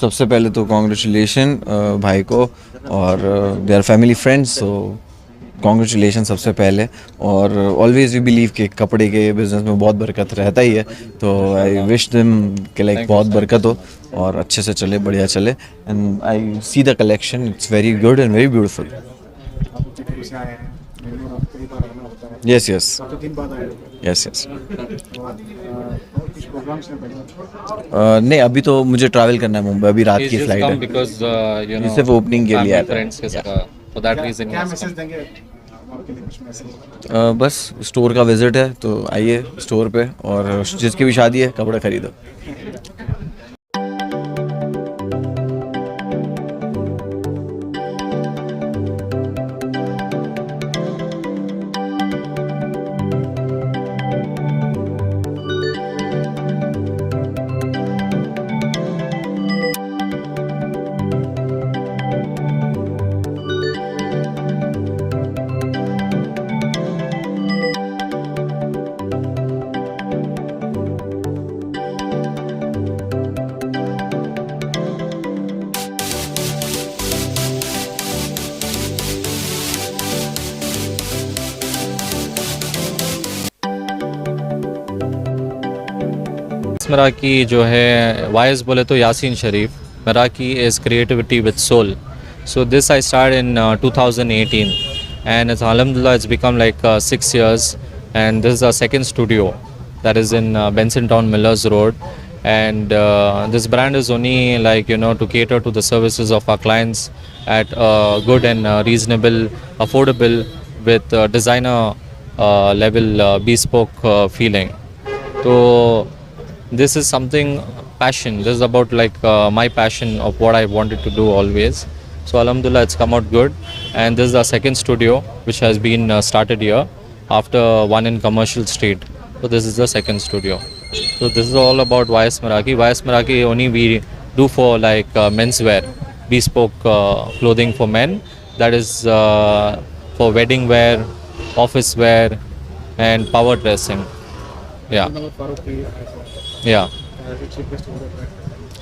सबसे पहले तो कॉन्ग्रेचुलेशन भाई को, और they are family friends, so congratulation सबसे पहले। और ऑलवेज वी बिलीव कि कपड़े के बिजनेस में बहुत बरकत रहता ही है, तो आई विश देम कि लाइक बहुत बरकत हो और अच्छे से चले, बढ़िया चले। And I see the collection, it's very good and very beautiful. Yes yes yes yes. नहीं, अभी तो मुझे ट्रैवल करना है मुंबई, अभी रात की फ्लाइट है। बिकॉज यू नो सिर्फ ओपनिंग के लिए आया था। फ्रेंड्स के साथ, फॉर दैट रीजन। बस स्टोर का विजिट है, तो आइए स्टोर पे, और जिसकी भी शादी है कपड़े खरीदो। मराकी जो है वाइज बोले तो यासीन शरीफ। मराकी is creativity with soul. So this I started in 2018, and it's alhamdulillah it's become like 6 years, and this is our second studio that is in Benson Town Millers Road, and this brand is only like to cater to the services of our clients at good and reasonable, affordable, with designer level bespoke feeling. So this is something passion. This is about like my passion of what I wanted to do always. So alhamdulillah it's come out good, and this is our second studio which has been started here after one in Commercial Street. So this is the second studio. So this is all about YS Meraki. YS Meraki only we do for like menswear, bespoke clothing for men. That is for wedding wear, office wear, and power dressing. Yeah. Yeah.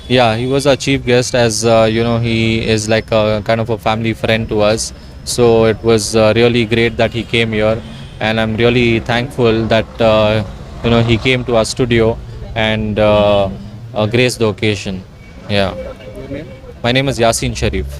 Yeah, he was our chief guest, as he is like a kind of a family friend to us. So it was really great that he came here, and I'm really thankful that he came to our studio and graced the occasion. Yeah. My name is Yasin Sharif.